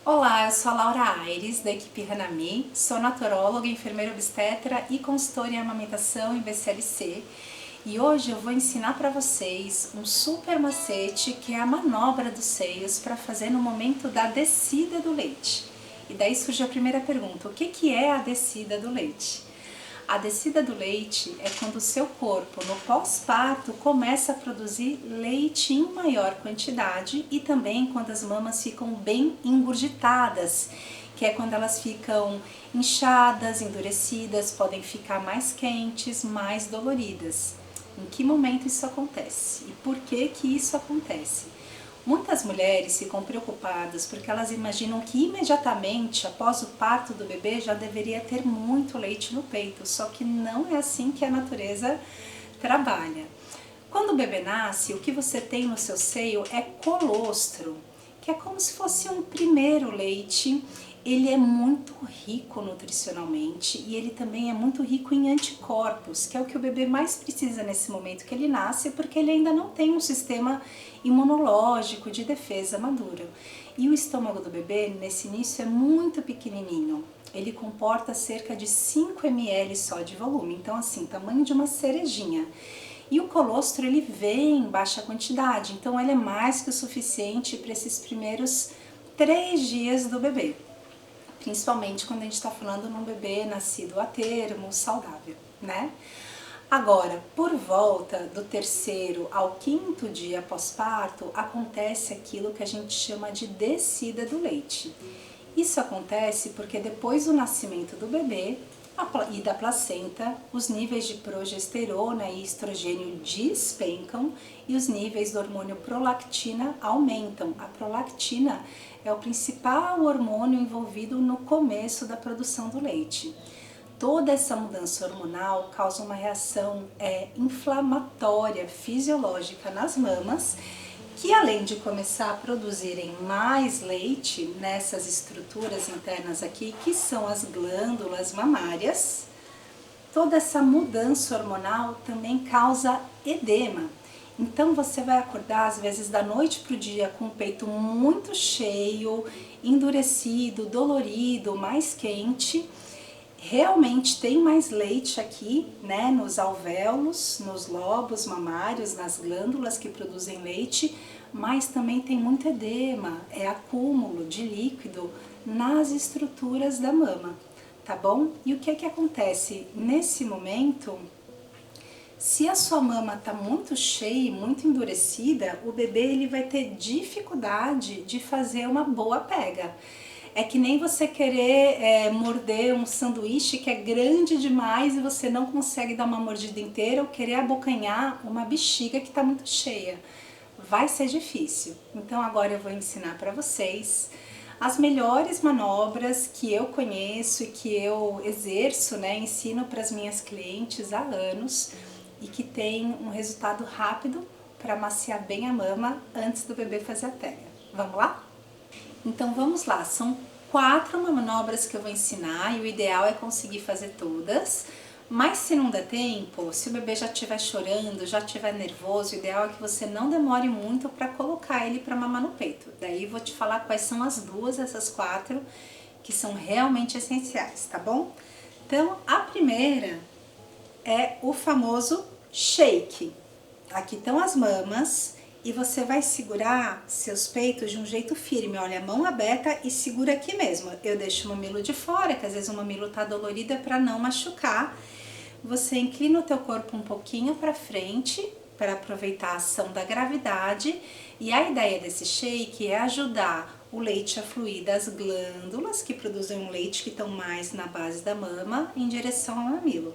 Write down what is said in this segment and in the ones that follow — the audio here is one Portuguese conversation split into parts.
Olá, eu sou a Laura Aires, da equipe Hanami, sou naturóloga, enfermeira obstetra e consultora em amamentação em BCLC. E hoje eu vou ensinar para vocês um super macete que é a manobra dos seios para fazer no momento da descida do leite. E daí surge a primeira pergunta, o que é a descida do leite? A descida do leite é quando o seu corpo, no pós-parto, começa a produzir leite em maior quantidade e também quando as mamas ficam bem engurgitadas, que é quando elas ficam inchadas, endurecidas, podem ficar mais quentes, mais doloridas. Em que momento isso acontece? E por que isso acontece? Muitas mulheres ficam preocupadas porque elas imaginam que imediatamente após o parto do bebê já deveria ter muito leite no peito, só que não é assim que a natureza trabalha. Quando o bebê nasce, o que você tem no seu seio é colostro, que é como se fosse um primeiro leite. Ele é muito rico nutricionalmente e ele também é muito rico em anticorpos, que é o que o bebê mais precisa nesse momento que ele nasce, porque ele ainda não tem um sistema imunológico de defesa maduro. E o estômago do bebê, nesse início, é muito pequenininho. Ele comporta cerca de 5 ml só de volume, então assim, tamanho de uma cerejinha. E o colostro, ele vem em baixa quantidade, então ele é mais que o suficiente para esses primeiros 3 dias do bebê. Principalmente quando a gente está falando num bebê nascido a termo, saudável, né? Agora, por volta do 3º ao 5º dia pós-parto, acontece aquilo que a gente chama de descida do leite. Isso acontece porque depois do nascimento do bebê e da placenta, os níveis de progesterona e estrogênio despencam e os níveis do hormônio prolactina aumentam. A prolactina é o principal hormônio envolvido no começo da produção do leite. Toda essa mudança hormonal causa uma reação inflamatória fisiológica nas mamas, que além de começar a produzirem mais leite nessas estruturas internas aqui, que são as glândulas mamárias, toda essa mudança hormonal também causa edema. Então você vai acordar às vezes da noite para o dia com o peito muito cheio, endurecido, dolorido, mais quente. Realmente tem mais leite aqui, né, nos alvéolos, nos lobos mamários, nas glândulas que produzem leite, mas também tem muito edema, é acúmulo de líquido nas estruturas da mama, tá bom? E o que acontece nesse momento? Se a sua mama está muito cheia, muito endurecida, o bebê ele vai ter dificuldade de fazer uma boa pega. É que nem você querer morder um sanduíche que é grande demais e você não consegue dar uma mordida inteira, ou querer abocanhar uma bexiga que está muito cheia. Vai ser difícil. Então agora eu vou ensinar para vocês as melhores manobras que eu conheço e que eu exerço, né, ensino para as minhas clientes há anos e que tem um resultado rápido para maciar bem a mama antes do bebê fazer a pega. Vamos lá? Então vamos lá, são 4 manobras que eu vou ensinar e o ideal é conseguir fazer todas, mas se não der tempo, se o bebê já estiver chorando, já estiver nervoso, o ideal é que você não demore muito para colocar ele para mamar no peito. Daí vou te falar quais são as duas dessas 4 que são realmente essenciais, tá bom? Então a primeira é o famoso shake. Aqui estão as mamas. E você vai segurar seus peitos de um jeito firme, olha, a mão aberta e segura aqui mesmo. Eu deixo o mamilo de fora, que às vezes o mamilo tá dolorido, é para não machucar. Você inclina o teu corpo um pouquinho para frente, para aproveitar a ação da gravidade. E a ideia desse shake é ajudar o leite a fluir das glândulas, que produzem um leite que estão mais na base da mama, em direção ao mamilo.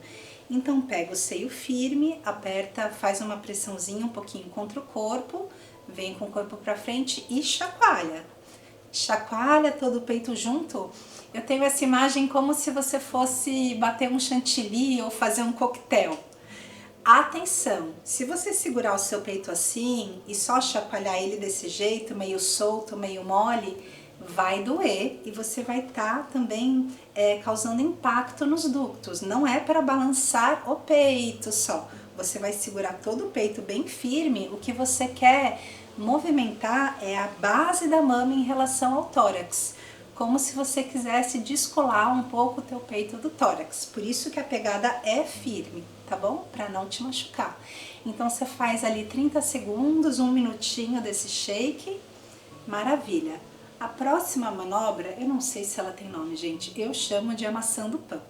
Então pega o seio firme, aperta, faz uma pressãozinha um pouquinho contra o corpo, vem com o corpo para frente e chacoalha. Chacoalha todo o peito junto. Eu tenho essa imagem como se você fosse bater um chantilly ou fazer um coquetel. Atenção, se você segurar o seu peito assim e só chacoalhar ele desse jeito, meio solto, meio mole, vai doer e você vai estar também causando impacto nos ductos. Não é para balançar o peito só, você vai segurar todo o peito bem firme. O que você quer movimentar é a base da mama em relação ao tórax, como se você quisesse descolar um pouco o teu peito do tórax. Por isso que a pegada é firme, tá bom? Para não te machucar. Então você faz ali 30 segundos, 1 minutinho desse shake. Maravilha. A próxima manobra, eu não sei se ela tem nome, gente, eu chamo de amassando pão.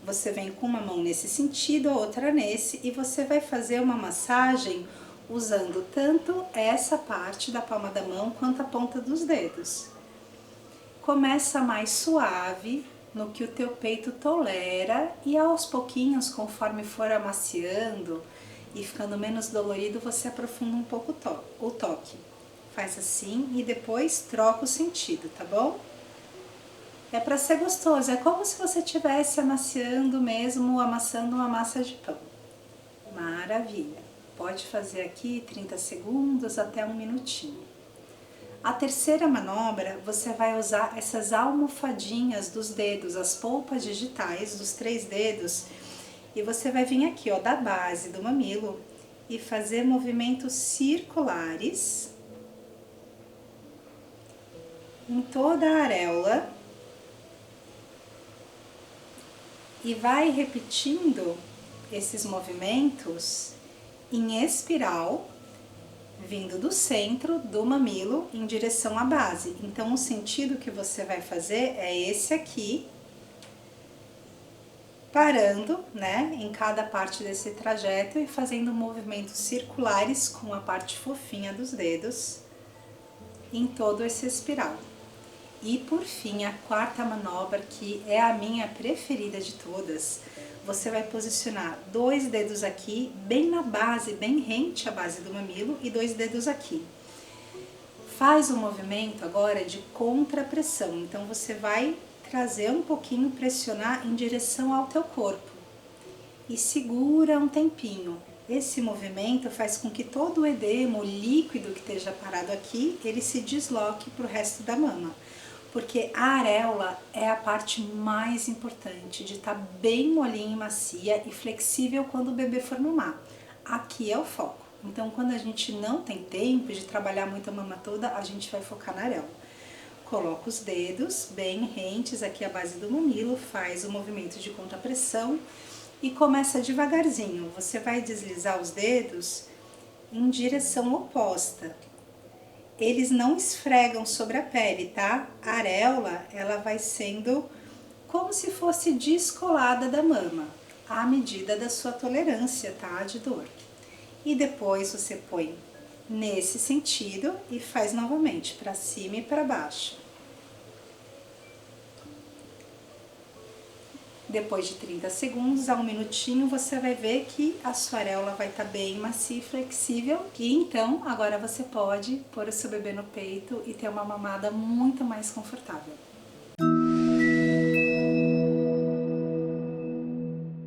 Você vem com uma mão nesse sentido, a outra nesse, e você vai fazer uma massagem usando tanto essa parte da palma da mão quanto a ponta dos dedos. Começa mais suave, no que o teu peito tolera, e aos pouquinhos, conforme for amaciando e ficando menos dolorido, você aprofunda um pouco o toque. Faz assim e depois troca o sentido, tá bom? É para ser gostoso, é como se você estivesse amassando mesmo, amassando uma massa de pão. Maravilha! Pode fazer aqui 30 segundos até 1 minutinho. A terceira manobra, você vai usar essas almofadinhas dos dedos, as polpas digitais dos 3 dedos, e você vai vir aqui, ó, da base do mamilo e fazer movimentos circulares em toda a areola e vai repetindo esses movimentos em espiral, vindo do centro do mamilo em direção à base. Então o sentido que você vai fazer é esse aqui, parando, né, em cada parte desse trajeto e fazendo movimentos circulares com a parte fofinha dos dedos em todo esse espiral. E por fim, a quarta manobra, que é a minha preferida de todas, você vai posicionar 2 dedos aqui, bem na base, bem rente à base do mamilo, e 2 dedos aqui. Faz o movimento agora de contrapressão, então você vai trazer um pouquinho, pressionar em direção ao teu corpo. E segura um tempinho. Esse movimento faz com que todo o edema, o líquido que esteja parado aqui, ele se desloque para o resto da mama. Porque a areola é a parte mais importante, de estar bem molinha e macia e flexível quando o bebê for mamar. Aqui é o foco. Então, quando a gente não tem tempo de trabalhar muito a mama toda, a gente vai focar na areola. Coloca os dedos bem rentes aqui à base do mamilo, faz o movimento de contrapressão e começa devagarzinho. Você vai deslizar os dedos em direção oposta. Eles não esfregam sobre a pele, tá? A areola, ela vai sendo como se fosse descolada da mama, à medida da sua tolerância, tá? De dor. E depois você põe nesse sentido e faz novamente, para cima e para baixo. Depois de 30 segundos a 1 minutinho, você vai ver que a sua areola vai estar bem macia e flexível. E então, agora você pode pôr o seu bebê no peito e ter uma mamada muito mais confortável.